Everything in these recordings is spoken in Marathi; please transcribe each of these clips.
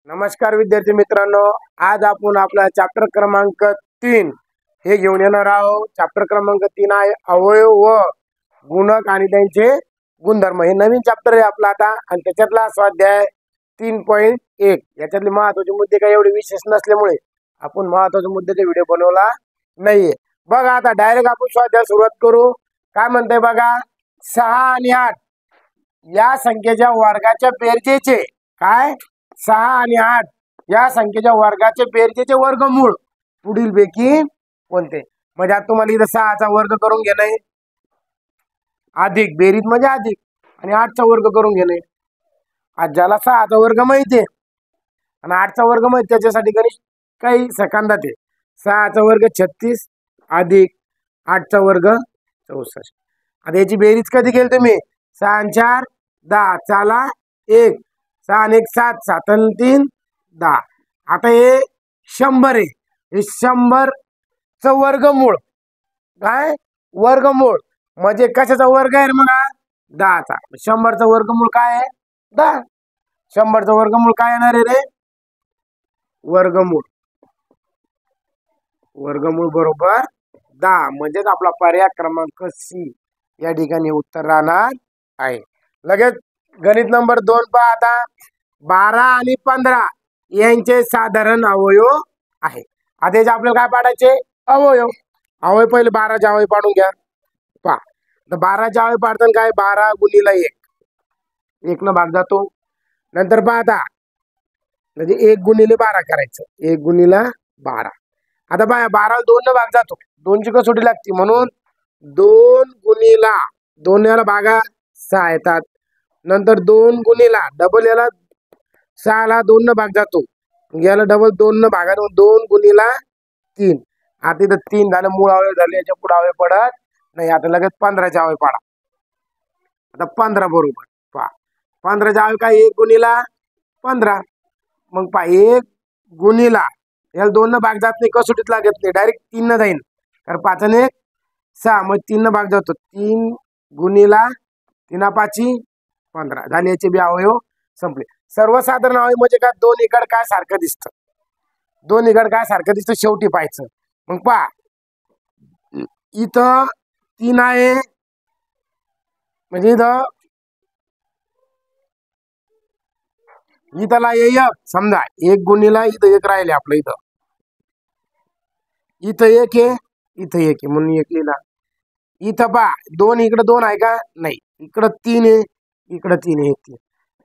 नमस्कार विद्यार्थी मित्रांनो, आज आपण आपला चॅप्टर क्रमांक 3 हे घेऊन येणार आहोत। चॅप्टर क्रमांक 3 आहे अवयव व गुणक आणि त्यांचे गुणधर्म। हे नवीन चॅप्टर आहे आपला आता आणि त्याच्यातला स्वाध्याय 3.1। याच्यातले महत्त्वाचे मुद्दे काही एवढे विशेष नसल्यामुळे आपण महत्त्वाचे मुद्द्याचा व्हिडिओ बनवला नाहीये। बघा आता डायरेक्ट आपण स्वाध्याय सुरुवात करू। काय म्हणते बघा, 6 आणि 8 या संख्येच्या वर्गाच्या बेरजेचे काय 6 आणि 8 या संख्येच्या वर्गाचे बेरजेचे वर्गमूळ पुढीलपैकी कोणते। म्हणजे आता तुम्हाला इथं 6 चा वर्ग करून घेणे अधिक बेरीज म्हणजे अधिक आणि 8 चा वर्ग करून घेणे। आज ज्याला 6 चा वर्ग माहिती आहे आणि 8 चा वर्ग माहिती त्याच्यासाठी गणित काही सेकंदात आहे। 6 चा वर्ग 36 अधिक 8 चा वर्ग 64। आता याची बेरीज कधी केली तुम्ही, 6 आणि 4 10, चला 1, 6 आणि 1 7, 7 आणि 3 10। आता हे 100 आहे, हे 100 च वर्गमूळ काय वर्गमूळ म्हणजे कशाचा वर्ग आहे मग 10 चा। 100 चा वर्गमूळ काय आहे 10। 100 चा वर्गमूळ काय येणार आहे रे, वर्गमूळ वर्गमूळ बरोबर 10 म्हणजेच आपला पर्याय क्रमांक सी या ठिकाणी उत्तर राहणार आहे। लगेच गणित नंबर 2 पहा आता, 12 आणि 15 यांचे साधारण अवयव आहे। आता याचे आपल्याला काय पाडायचे अवयव। अवयव पहिले 12 चे अवयव पाडून घ्या। पहा तर 12 चे अवयव पाडताना काय 12 गुणिले 1 1 न भाग जातो। नंतर पहा आता म्हणजे 1 गुणिले 12 करायचं, 1 गुणिले 12। आता पहा 12 2 न भाग जातो, 2 ची कसोटी लागते म्हणून 2 गुणिला 2 याला भागा 6 येतात। नंतर 2 गुणिला डबल याला 6 ला 2 न भाग जातो, याला डबल 2 न भागा 2 गुणिला 3। आता इथं 3 झालं, मूळ अवयव झाले, याच्या पुढे अवयव पडत नाही। आता लगेच 15 चे अवयव पाडा। आता 15 बरोबर पहा 15 चे अवयव काय 1 गुणिला 15। मग पहा 1 गुणिला याला 2 न भाग जात नाही, कसोटीत लागत नाही, डायरेक्ट 3 न जाईल कारण 5 आणि 1 6, मग 3 न भाग जातो, 3 गुणिला 3 5 15 झाले। याचे बी अवयव संपले। सर्वसाधारण अवयव म्हणजे काय, दोन इकड काय सारखं दिसतं, दोन इकड काय सारखं दिसतं शेवटी पाहायचं। मग पहा इथं 3 आहे म्हणजे इथला 1 समजा 1 गुणिला इथं 1 राहिले आपलं, इथं 1 आहे, इथं 1 आहे म्हणून 1 लिहिला। इथं पहा 2 इकडे 2 आहे का नाही, इकडं 3 आहे, इकडं 3 आहे,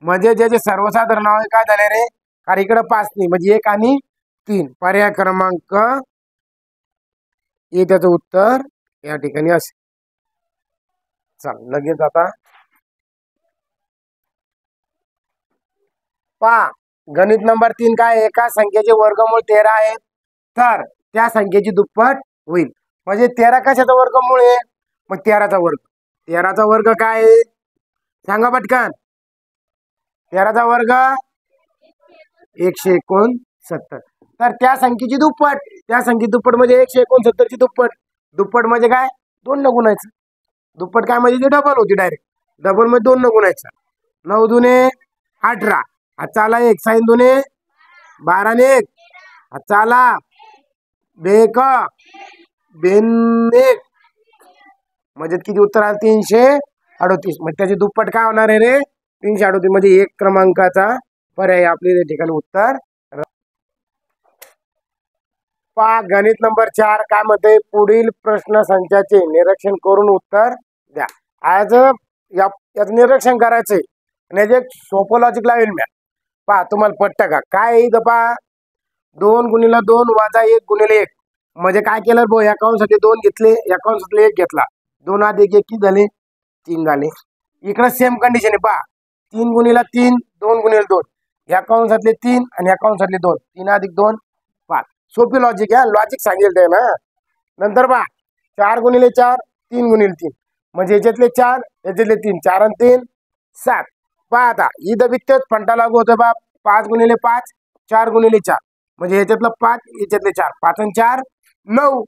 म्हणजे ज्याचे सर्वसाधारण अवयव काय झाले रे, कारण इकडे 5 नाही म्हणजे 1 आणि 3। पर्याय क्रमांक ए त्याचं उत्तर या ठिकाणी असेल। चल लगेच आता पहा गणित नंबर 3 काय, एका संख्येचे वर्गमूळ 13 आहे तर त्या संख्येची दुप्पट होईल। म्हणजे 13 कशाचा वर्गमूळ आहे, मग 13 चा वर्ग। 13 चा वर्ग काय आहे सांगा पटकन, 13 चा वर्ग 169। तर त्या संख्येची दुप्पट, त्या संख्येची दुप्पट म्हणजे 169 ची दुप्पट। दुप्पट म्हणजे काय 2 न गुणायचं, दुप्पट काय म्हणजे डबल होती, डायरेक्ट डबल मध्ये 2 न गुणायचं। 9 दुने 18, चला 1 6 दुने 12 ने 1, चला 1 1 म्हणजे किती उत्तर आलं 338। म्हणजे त्याची दुप्पट काय होणार आहे रे 338, म्हणजे 1 क्रमांकाचा पर्याय आपल्या ठिकाणी उत्तर। पहा गणित नंबर 4 काय म्हणते, पुढील प्रश्न संचाचे निरीक्षण करून उत्तर द्या। आज याचं निरीक्षण करायचंय आणि याचे सोपं लॉजिक लावेल मी। पहा तुम्हाला पटतं का काय इथं पहा 2 गुणिले 2 वजा 1 गुणिले 1 म्हणजे काय केलं भाऊ, अकाउंटसाठी 2 घेतले, अकाउंटसाठी 1 घेतला, 2 अधिक 1 किती झाले 3 झाले। इकडे सेम कंडिशन आहे पहा 3 गुणिले 3 2 गुणिले 2, अकाउंटसाठी 3 आणि अकाउंटसाठी 2, 3 अधिक 2 5। सोपी लॉजिक आहे, लॉजिक सांगितलं ना। नंतर पहा 4 गुणिले 4 3 गुणिले 3 म्हणजे याच्यातले 4 याच्यातले 3, 4 आणि 3 7। पहा आता इथं वित्तच फंटा लागू होतं बा 5 गुणिले 5 4 गुणिले 4 म्हणजे याच्यातलं 5 याच्यातले 4, 5 आणि 4 9।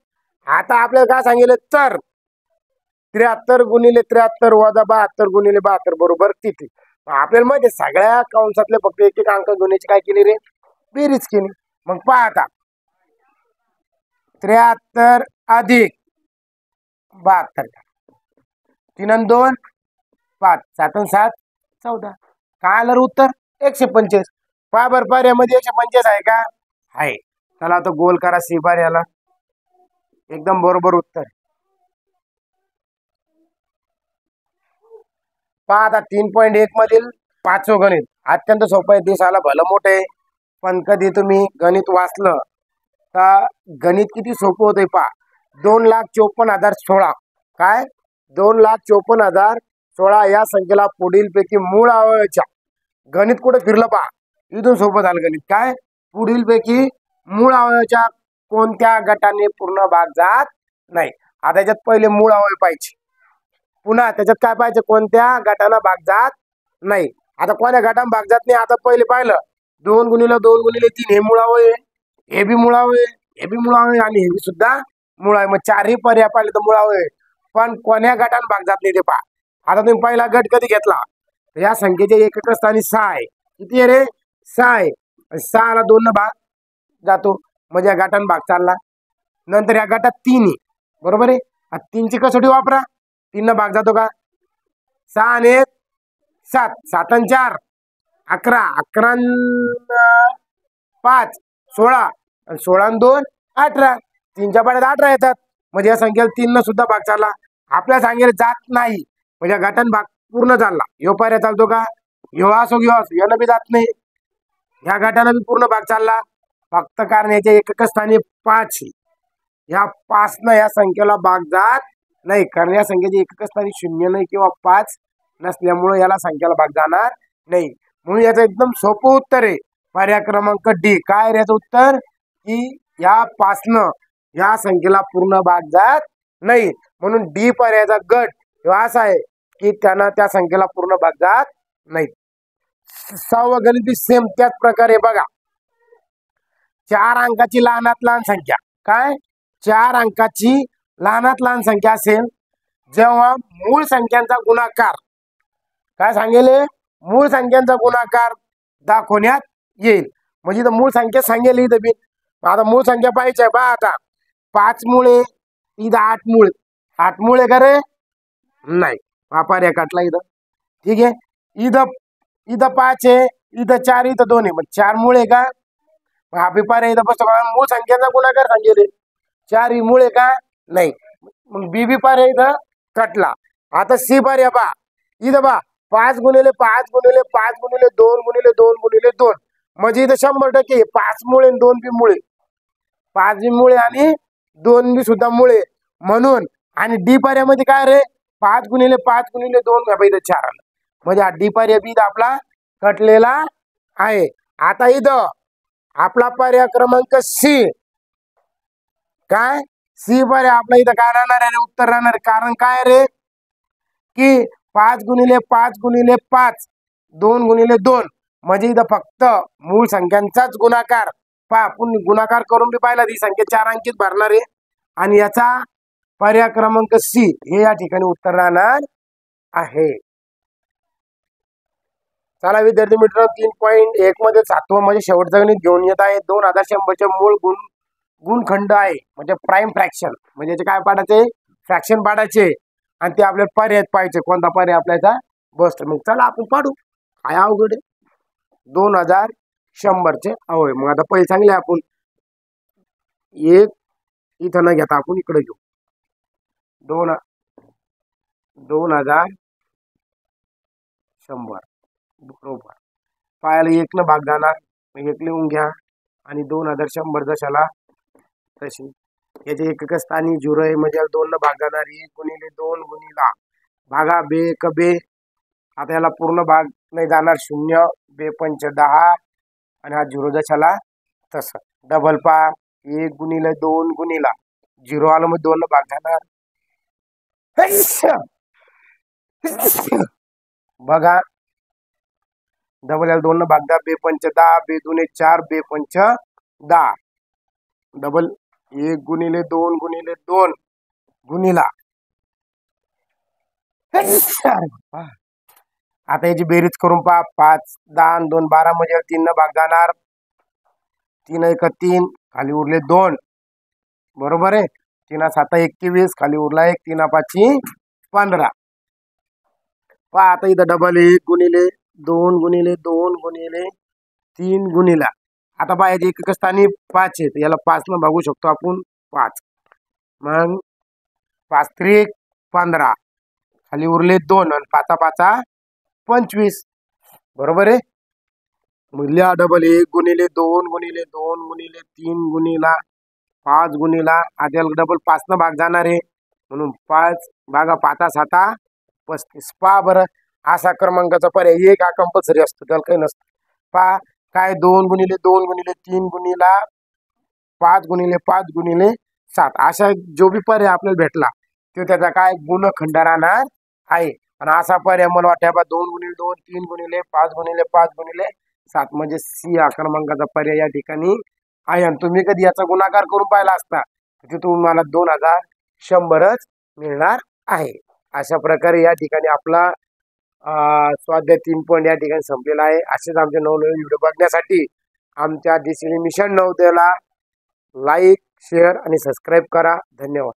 आता आपल्याला काय सांगितलं तर 73 गुणिले 73 वजा 72 गुणिले 72 बरोबर 33। आपल्याला माहिती सगळ्या कंसातले फक्त एक एक अंक गुणायची काय केली रे बेरीज केली. मग पहा आता 73 अधिक 72, 3 आणि 2 5, 7 आणि 7 14. काय आलं उत्तर 125. पहा बरं पर्यामध्ये 125 आहे का? आहे. चला आता गोल करा सी बार याला. एकदम बरोबर उत्तर. पहा आता 3.1 मधील 5वं गणित अत्यंत सोपं आहे. दिसायला भलं मोठं आहे, पण कधी तुम्ही गणित वाचलं तर गणित किती सोपं होतंय पहा. 2,54,016. काय 2,54,016 या संख्येला पुढील पैकी मूळ अवयवाच्या गणित कुठे फिरलं पहा. इथून सोपं झालं गणित. काय पुढील पैकी मूळ अवयवाच्या कोणत्या गटाने पूर्ण भाग जात नाही. आता त्याच्यात पहिले मूळ अवयव पाहिजे, पुन्हा त्याच्यात काय पाहिजे, कोणत्या गटाला भाग जात नाही. आता कोणत्या गटाने भाग जात नाही आता पहिले पाहिलं 2 गुणिले 2 गुणिले 3 हे मूळ अवयव आहे, हे बी मूळ अवयव आहे, हे बी मूळ अवयव आणि हे बी सुद्धा मूळ आहे. मग चारही पर्याय पाहिले तर मूळ अवयव आहे, पण कोण्या गटाने भाग जात नाही ते पहा. आता तुम्ही पहिला गट कधी घेतला तर या संख्येचे एकक स्थानी 6 आहे. किती आहे रे 6 आहे. 6 ला 2 भाग जातो म्हणजे या गटाने भाग चालला. नंतर या गटात 3 आहे बरोबर आहे. 3 ची कसोटी वापरा, 3 भाग जातो का. 6 आणि 1 7, 7 आणि 4 11, 11 5 16 आणि 16 आणि 2 18. 3च्या पाड्यात 18 येतात म्हणजे या संख्येला 3 न सुद्धा भाग चालला. आपल्या सांगेल जात नाही म्हणजे गटान भाग पूर्ण चालला. ह्यो पर्याय चालतो का, ह्यो असो घेऊ असो यानं बी जात नाही, ह्या गटाला बी पूर्ण भाग चालला. फक्त कारण याच्या एकक स्थानी 5 या 5 न या संख्येला भाग जात नाही, कारण या संख्येचे एकक स्थानी 0 नाही किंवा 5 नसल्यामुळे याला संख्येला भाग जाणार नाही. म्हणून याचं एकदम सोपं उत्तर आहे पर्याय क्रमांक डी. काय रे याचं उत्तर की या 5 न या संख्येला पूर्ण भाग जात नाही. म्हणून डी पर्यायाचा गट असा आहे की त्यांना त्या संख्येला पूर्ण भाग जात नाही. 6वं गणित सेम त्याच प्रकारे बघा. 4 अंकाची लहानात लहान संख्या. काय 4 अंकाची लहानात लहान संख्या असेल जेव्हा मूळ संख्यांचा गुणाकार, काय सांगेल, मूळ संख्यांचा गुणाकार दाखवण्यात येईल. म्हणजे इथं मूळ संख्या सांगेल इथं बी. आता मूळ संख्या पाहिजे बा. आता 5 मुळे इथं 8 मुळे, 8 मुळे का रे नाही वापर काटला इथं. ठीक आहे. इथं इथं 5 आहे, इथं 4, इथं 2 आहे, मग 4 मुळे का. हा पेपर इथं बसतो मूळ संख्येचा गुणाकार सांगेल 4 ही मुळे का नाही. मग बी बी पार इथं कटला. आता सी पार या बा. इथं बा 5 गुणिले 5 गुणिले 5 गुणिले 2 गुणिले 2 गुणिले 2 म्हणजे इथं 100% 5 मुळे 2 बी मुळे, 5 बी मुळे आणि 2 बी सुद्धा मुळे म्हणून. आणि डी पर्यामध्ये काय रे 5 गुणिले 5 गुणिले 2 इथं 4 आलं म्हणजे हा डी पर्याय बी आपला कटलेला आहे. आता इथं आपला पर्याय क्रमांक सी. काय सी पर्याय आपला इथं काय राहणार आहे, उत्तर राहणार. कारण काय रे की 5 गुणिले 5 गुणिले 5 2 गुणिले 2 म्हणजे इथं फक्त मूळ संख्यांचाच गुणाकार. आपण गुणाकार करून बी पाहिला ती संख्या 4 अंकीत भरणार आहे आणि याचा पर्याय क्रमांक सी हे या ठिकाणी उत्तर राहणार आहे. चला विद्यार्थी मित्रांनो 3.1 मध्ये 7वं म्हणजे शेवटचं गणित घेऊन येत आहे. 2100 मूळ गुणखंड आहे म्हणजे प्राइम फ्रॅक्शन. म्हणजे याचे काय पाडायचे, फ्रॅक्शन पाडायचे आणि ते आपल्याला पर्याय पाहिजे कोणता पर्याय आपल्याचा बसतो. मग चला आपण पाडू. काय अवघड आहे 2100 चे अवयव. मग आता पहिले चांगले आपण एक इथं न घेता आपण इकडे घेऊ. 2100 बरोबर पायाला 1 न भाग जाणार, मग 1 लिहून घ्या आणि 2100 जशाला तशी. याचे एकक स्थानी 0 आहे म्हणजे 2 न भाग जाणार. 1 गुणिले 2 गुणिला भागा बे क बे. आता याला पूर्ण भाग नाही जाणार 0 बे 5 10 आणि हा 0 जशाला तसं. डबल पा 1 गुणिले 2 गुणिला 0 आलं मग 2 न भाग जाणार. बघा डबल याला 2 न भाग द्या. बे 5 10 बे 2 4 बे 5 10. डबल 1 गुणिले 2 गुणिले 2 गुणिला. आता याची बेरीज करून पहा. 5 10 2 12 म्हणजे 3 न भाग जाणार. 3 एक 3, खाली उरले 2, बरोबर आहे. 3 7 21, खाली उरला 1, 3 5 15. पहा आता इथं डबल 1 गुणिले 2 गुणिले 2 गुणिले 3 गुणिला, आता पहा याच्या एकक स्थानी 5 आहे, याला 5 न भागू शकतो आपण 5. मग 5 3 15, खाली उरले 2 आणि 5 5 25, बरोबर आहे. मग डबल 1 गुणिले 2 गुणिले 2 गुणिले 3 गुणिला 5 गुणिला, आता याला डबल 5 न भाग जाणार आहे, म्हणून 5 भागा 5 7 35. पहा बरं, असा क्रमांकाचा पर्याय एक हा कंपल्सरी असतो, त्याला काही नसतं. पहा काय 2 गुणिले 2 गुणिले 3 गुणिला 5 गुणिले 5 गुणिले 7, अशा जो बी पर्याय आपल्याला भेटला तो त्याचा काय गुणखंड राहणार आहे. आणि असा पर्याय मला वाटतं 2 गुणिले 2 3 गुणिले 5 गुणिले 5 गुणिले 7 म्हणजे सी या क्रमांकाचा पर्याय या ठिकाणी आहे. आणि तुम्ही कधी याचा गुणाकार करून पाहिला असता तर तुम्हाला 2100च मिळणार आहे. अशा प्रकारे या ठिकाणी आपला स्वाध्याय 3 पॉईंट या ठिकाणी संपलेला आहे. असेच आमचे नवनवीन व्हिडिओ बघण्यासाठी आमच्या दिशेने मिशन नवोदयला लाईक शेअर आणि सबस्क्राईब करा. धन्यवाद.